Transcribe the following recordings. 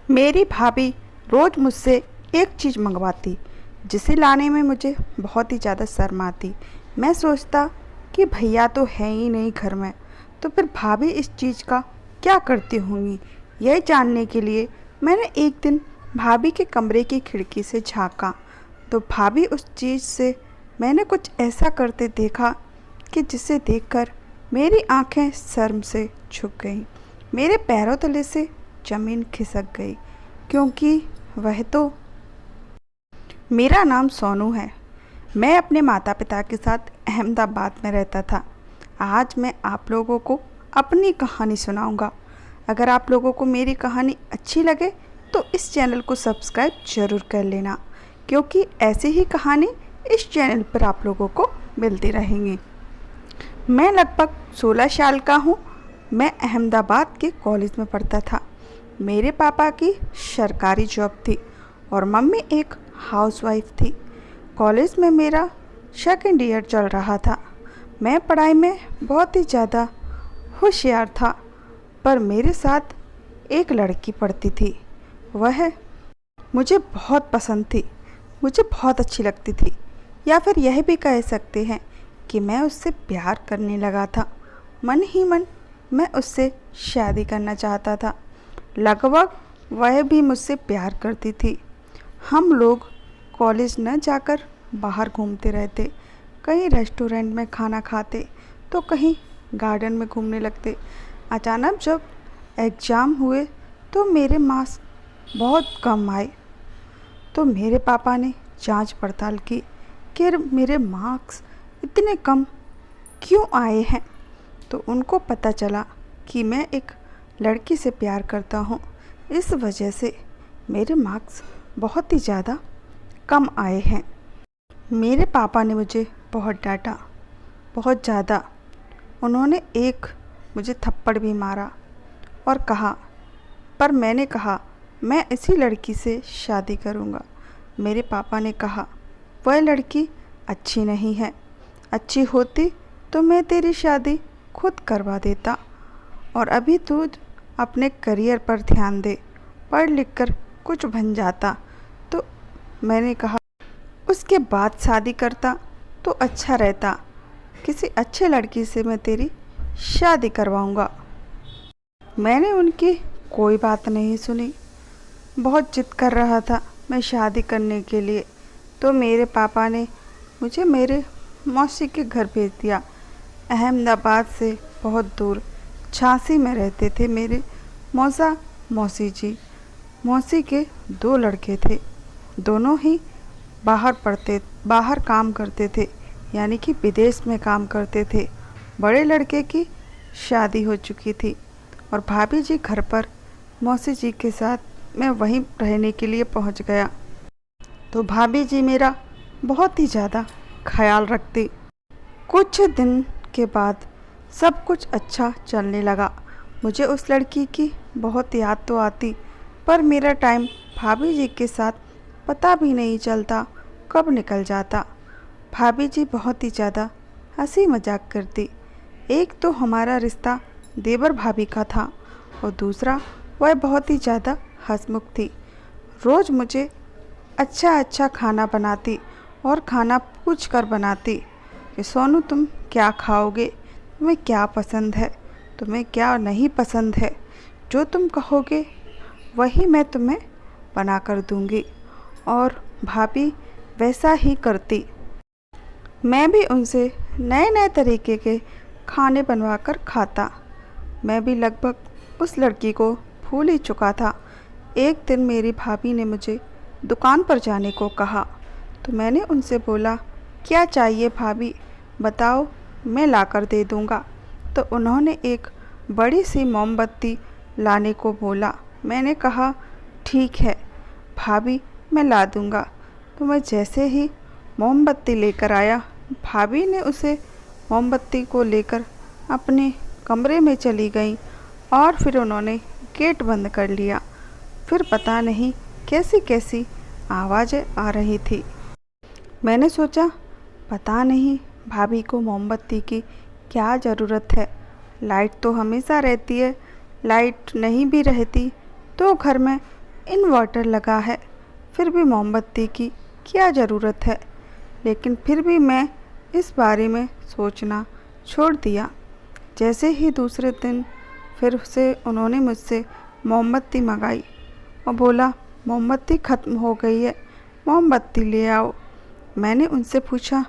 मेरी भाभी रोज़ मुझसे एक चीज़ मंगवाती जिसे लाने में मुझे बहुत ही ज़्यादा शर्म आती। मैं सोचता कि भैया तो है ही नहीं घर में, तो फिर भाभी इस चीज़ का क्या करती होंगी। यह जानने के लिए मैंने एक दिन भाभी के कमरे की खिड़की से झाँका तो भाभी उस चीज़ से मैंने कुछ ऐसा करते देखा कि जिसे देखकर मेरी आंखें शर्म से झुक गईं। मेरे पैरों तले से ज़मीन खिसक गई, क्योंकि वह तो मेरा नाम सोनू है। मैं अपने माता पिता के साथ अहमदाबाद में रहता था। आज मैं आप लोगों को अपनी कहानी सुनाऊंगा। अगर आप लोगों को मेरी कहानी अच्छी लगे तो इस चैनल को सब्सक्राइब ज़रूर कर लेना, क्योंकि ऐसी ही कहानी इस चैनल पर आप लोगों को मिलती रहेंगी। मैं लगभग 16 साल का हूँ। मैं अहमदाबाद के कॉलेज में पढ़ता था। मेरे पापा की सरकारी जॉब थी और मम्मी एक हाउसवाइफ थी। कॉलेज में मेरा सेकंड ईयर चल रहा था। मैं पढ़ाई में बहुत ही ज़्यादा होशियार था, पर मेरे साथ एक लड़की पढ़ती थी। वह मुझे बहुत पसंद थी, मुझे बहुत अच्छी लगती थी, या फिर यह भी कह सकते हैं कि मैं उससे प्यार करने लगा था। मन ही मन मैं उससे शादी करना चाहता था। लगभग वह भी मुझसे प्यार करती थी। हम लोग कॉलेज न जाकर बाहर घूमते रहते, कहीं रेस्टोरेंट में खाना खाते तो कहीं गार्डन में घूमने लगते। अचानक जब एग्ज़ाम हुए तो मेरे मार्क्स बहुत कम आए, तो मेरे पापा ने जांच पड़ताल की कि मेरे मार्क्स इतने कम क्यों आए हैं। तो उनको पता चला कि मैं एक लड़की से प्यार करता हूँ। इस वजह से मेरे मार्क्स बहुत ही ज़्यादा कम आए हैं। मेरे पापा ने मुझे बहुत डांटा, बहुत ज़्यादा। उन्होंने एक मुझे थप्पड़ भी मारा और कहा, पर मैंने कहा मैं इसी लड़की से शादी करूँगा। मेरे पापा ने कहा वह लड़की अच्छी नहीं है, अच्छी होती तो मैं तेरी शादी खुद करवा देता, और अभी तू अपने करियर पर ध्यान दे, पढ़ लिख कर कुछ बन जाता। तो मैंने कहा उसके बाद शादी करता तो अच्छा रहता, किसी अच्छे लड़की से मैं तेरी शादी करवाऊँगा। मैंने उनकी कोई बात नहीं सुनी। बहुत जिद कर रहा था मैं शादी करने के लिए, तो मेरे पापा ने मुझे मेरे मौसी के घर भेज दिया। अहमदाबाद से बहुत दूर झांसी में रहते थे मेरे मौसा मौसी जी। मौसी के 2 लड़के थे, दोनों ही बाहर काम करते थे, यानी कि विदेश में काम करते थे। बड़े लड़के की शादी हो चुकी थी और भाभी जी घर पर मौसी जी के साथ मैं वहीं रहने के लिए पहुंच गया। तो भाभी जी मेरा बहुत ही ज़्यादा ख्याल रखती। कुछ दिन के बाद सब कुछ अच्छा चलने लगा। मुझे उस लड़की की बहुत याद तो आती, पर मेरा टाइम भाभी जी के साथ पता भी नहीं चलता कब निकल जाता। भाभी जी बहुत ही ज़्यादा हंसी मजाक करती। एक तो हमारा रिश्ता देवर भाभी का था और दूसरा वह बहुत ही ज़्यादा हंसमुख थी। रोज़ मुझे अच्छा अच्छा खाना बनाती और खाना पूछ कर बनाती कि सोनू तुम क्या खाओगे, तुम्हें क्या पसंद है, तुम्हें क्या नहीं पसंद है, जो तुम कहोगे वही मैं तुम्हें बना कर दूंगी। और भाभी वैसा ही करती। मैं भी उनसे नए नए तरीके के खाने बनवा कर खाता। मैं भी लगभग उस लड़की को भूल ही चुका था। एक दिन मेरी भाभी ने मुझे दुकान पर जाने को कहा, तो मैंने उनसे बोला क्या चाहिए भाभी, बताओ मैं लाकर दे दूँगा। तो उन्होंने एक बड़ी सी मोमबत्ती लाने को बोला। मैंने कहा ठीक है भाभी, मैं ला दूँगा। तो मैं जैसे ही मोमबत्ती लेकर आया, भाभी ने उसे मोमबत्ती को लेकर अपने कमरे में चली गई और फिर उन्होंने गेट बंद कर लिया। फिर पता नहीं कैसी कैसी आवाज़ें आ रही थी। मैंने सोचा पता नहीं भाभी को मोमबत्ती की क्या ज़रूरत है, लाइट तो हमेशा रहती है, लाइट नहीं भी रहती तो घर में इन्वर्टर लगा है, फिर भी मोमबत्ती की क्या ज़रूरत है। लेकिन फिर भी मैं इस बारे में सोचना छोड़ दिया। जैसे ही दूसरे दिन फिर से उन्होंने मुझसे मोमबत्ती मंगाई और बोला, मोमबत्ती ख़त्म हो गई है, मोमबत्ती ले आओ। मैंने उनसे पूछा,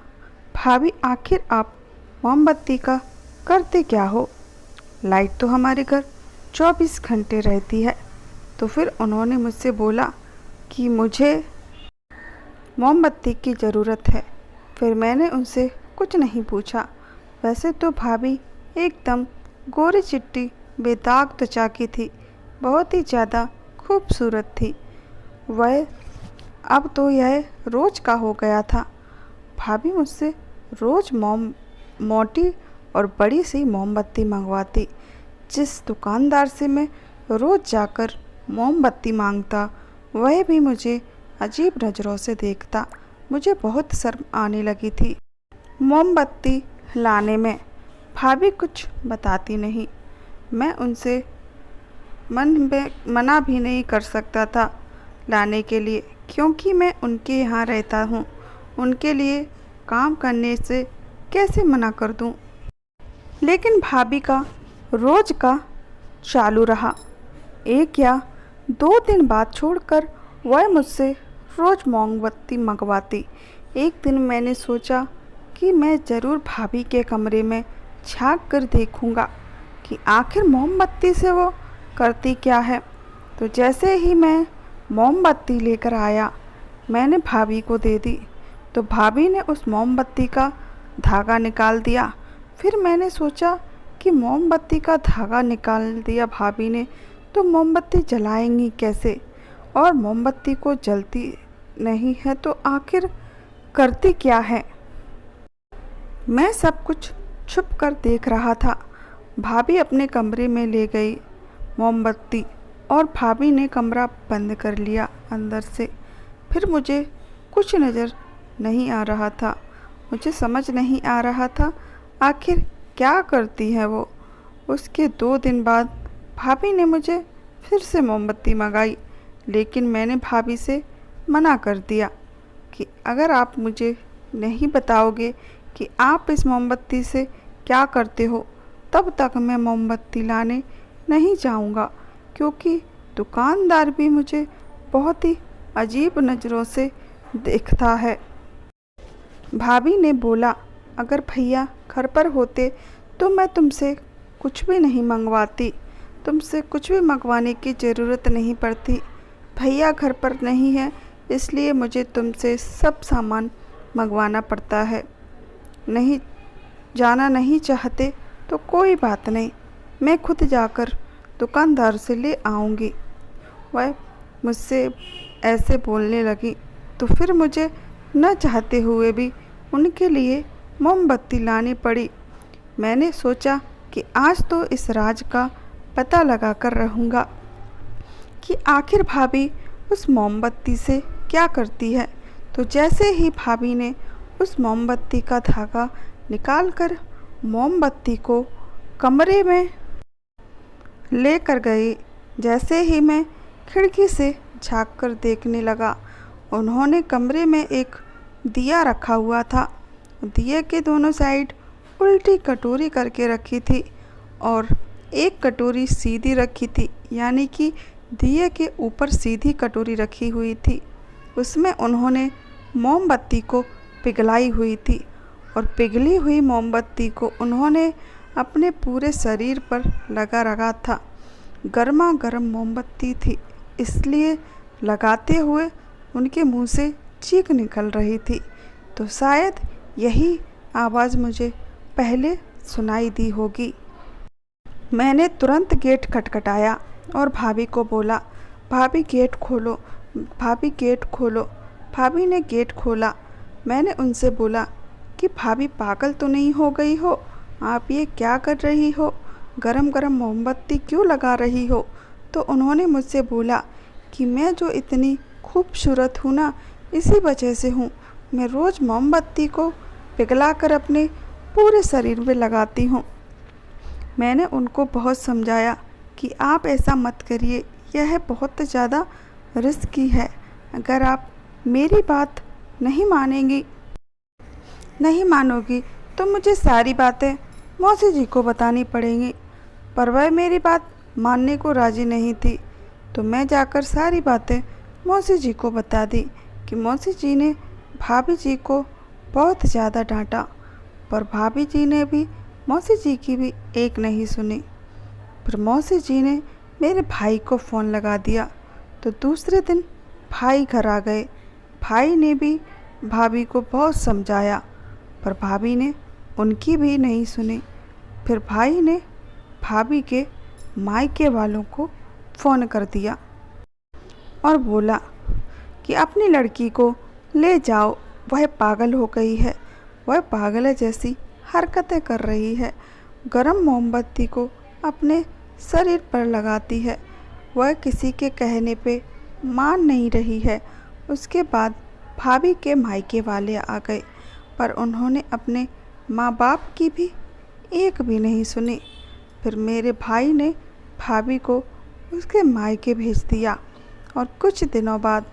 भाभी आखिर आप मोमबत्ती का करते क्या हो? लाइट तो हमारे घर 24 घंटे रहती है। तो फिर उन्होंने मुझसे बोला कि मुझे मोमबत्ती की ज़रूरत है। फिर मैंने उनसे कुछ नहीं पूछा। वैसे तो भाभी एकदम गोरी चिट्टी बेदाग त्वचा की थी, बहुत ही ज़्यादा खूबसूरत थी। वह अब तो यह रोज़ का हो गया था। भाभी मुझसे रोज़ मोटी और बड़ी सी मोमबत्ती मंगवाती। जिस दुकानदार से मैं रोज़ जाकर मोमबत्ती मांगता, वह भी मुझे अजीब नज़रों से देखता। मुझे बहुत शर्म आने लगी थी मोमबत्ती लाने में। भाभी कुछ बताती नहीं। मैं उनसे मन में मना भी नहीं कर सकता था लाने के लिए, क्योंकि मैं उनके यहाँ रहता हूँ। उनके लिए काम करने से कैसे मना कर दूँ। लेकिन भाभी का रोज़ का चालू रहा। एक या 2 दिन बाद छोड़कर वह मुझसे रोज़ मोमबत्ती मंगवाती। एक दिन मैंने सोचा कि मैं ज़रूर भाभी के कमरे में झांक कर देखूँगा कि आखिर मोमबत्ती से वो करती क्या है। तो जैसे ही मैं मोमबत्ती लेकर आया, मैंने भाभी को दे दी। तो भाभी ने उस मोमबत्ती का धागा निकाल दिया। फिर मैंने सोचा कि मोमबत्ती का धागा निकाल दिया भाभी ने, तो मोमबत्ती जलाएंगी कैसे, और मोमबत्ती को जलती नहीं है तो आखिर करती क्या है। मैं सब कुछ छुप कर देख रहा था। भाभी अपने कमरे में ले गई मोमबत्ती और भाभी ने कमरा बंद कर लिया अंदर से। फिर मुझे कुछ नज़र नहीं आ रहा था। मुझे समझ नहीं आ रहा था आखिर क्या करती है वो। उसके 2 दिन बाद भाभी ने मुझे फिर से मोमबत्ती मंगाई, लेकिन मैंने भाभी से मना कर दिया कि अगर आप मुझे नहीं बताओगे कि आप इस मोमबत्ती से क्या करते हो, तब तक मैं मोमबत्ती लाने नहीं जाऊंगा, क्योंकि दुकानदार भी मुझे बहुत ही अजीब नज़रों से देखता है। भाभी ने बोला, अगर भैया घर पर होते तो मैं तुमसे कुछ भी नहीं मंगवाती। तुमसे कुछ भी मंगवाने की ज़रूरत नहीं पड़ती। भैया घर पर नहीं है, इसलिए मुझे तुमसे सब सामान मंगवाना पड़ता है। नहीं जाना नहीं चाहते तो कोई बात नहीं, मैं खुद जाकर दुकानदार से ले आऊँगी। वह मुझसे ऐसे बोलने लगी तो फिर मुझे न चाहते हुए भी उनके लिए मोमबत्ती लानी पड़ी। मैंने सोचा कि आज तो इस राज का पता लगा कर रहूँगा कि आखिर भाभी उस मोमबत्ती से क्या करती है। तो जैसे ही भाभी ने उस मोमबत्ती का धागा निकालकर मोमबत्ती को कमरे में लेकर गई, जैसे ही मैं खिड़की से झांक कर देखने लगा, उन्होंने कमरे में एक दिया रखा हुआ था। दिए के दोनों साइड उल्टी कटोरी करके रखी थी और एक कटोरी सीधी रखी थी, यानी कि दिए के ऊपर सीधी कटोरी रखी हुई थी। उसमें उन्होंने मोमबत्ती को पिघलाई हुई थी और पिघली हुई मोमबत्ती को उन्होंने अपने पूरे शरीर पर लगा रखा था। गर्मा गर्म मोमबत्ती थी, इसलिए लगाते हुए उनके मुंह से चीख निकल रही थी। तो शायद यही आवाज़ मुझे पहले सुनाई दी होगी। मैंने तुरंत गेट खटखटाया और भाभी को बोला, भाभी गेट खोलो, भाभी गेट खोलो। भाभी ने गेट खोला। मैंने उनसे बोला कि भाभी पागल तो नहीं हो गई हो, आप ये क्या कर रही हो, गरम गरम मोमबत्ती क्यों लगा रही हो। तो उन्होंने मुझसे बोला कि मैं जो इतनी खूबसूरत हूँ ना, इसी वजह से हूँ। मैं रोज़ मोमबत्ती को पिघला कर अपने पूरे शरीर में लगाती हूँ। मैंने उनको बहुत समझाया कि आप ऐसा मत करिए, यह बहुत ज़्यादा रिस्की है। अगर आप मेरी बात नहीं मानोगी तो मुझे सारी बातें मौसी जी को बतानी पड़ेंगी। पर वह मेरी बात मानने को राज़ी नहीं थी, तो मैं जाकर सारी बातें मौसी जी को बता दी कि मौसी जी ने भाभी जी को बहुत ज़्यादा डांटा, पर भाभी जी ने भी मौसी जी की भी एक नहीं सुनी। फिर मौसी जी ने मेरे भाई को फ़ोन लगा दिया, तो दूसरे दिन भाई घर आ गए। भाई ने भी भाभी को बहुत समझाया, पर भाभी ने उनकी भी नहीं सुनी। फिर भाई ने भाभी के मायके वालों को फ़ोन कर दिया और बोला कि अपनी लड़की को ले जाओ, वह पागल हो गई है, वह पागल जैसी हरकतें कर रही है, गरम मोमबत्ती को अपने शरीर पर लगाती है, वह किसी के कहने पे मान नहीं रही है। उसके बाद भाभी के मायके वाले आ गए, पर उन्होंने अपने माँ बाप की भी एक भी नहीं सुनी। फिर मेरे भाई ने भाभी को उसके मायके भेज दिया और कुछ दिनों बाद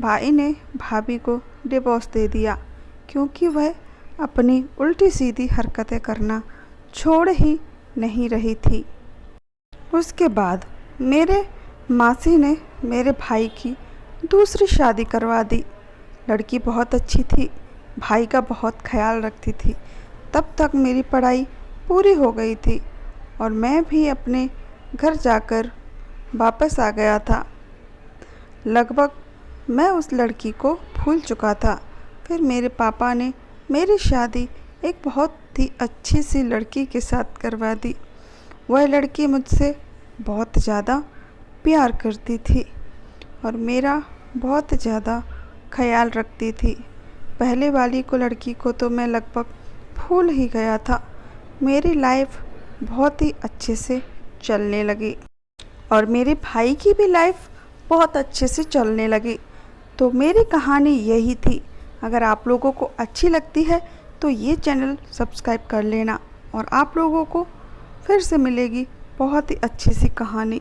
भाई ने भाभी को डिवोर्स दे दिया, क्योंकि वह अपनी उल्टी सीधी हरकतें करना छोड़ ही नहीं रही थी। उसके बाद मेरे मासी ने मेरे भाई की दूसरी शादी करवा दी। लड़की बहुत अच्छी थी, भाई का बहुत ख्याल रखती थी। तब तक मेरी पढ़ाई पूरी हो गई थी और मैं भी अपने घर जाकर वापस आ गया था। लगभग मैं उस लड़की को भूल चुका था। फिर मेरे पापा ने मेरी शादी एक बहुत ही अच्छी सी लड़की के साथ करवा दी। वह लड़की मुझसे बहुत ज़्यादा प्यार करती थी और मेरा बहुत ज़्यादा ख्याल रखती थी। पहले वाली लड़की को तो मैं लगभग भूल ही गया था। मेरी लाइफ बहुत ही अच्छे से चलने लगी और मेरे भाई की भी लाइफ बहुत अच्छे से चलने लगी। तो मेरी कहानी यही थी। अगर आप लोगों को अच्छी लगती है तो ये चैनल सब्सक्राइब कर लेना और आप लोगों को फिर से मिलेगी बहुत ही अच्छी सी कहानी।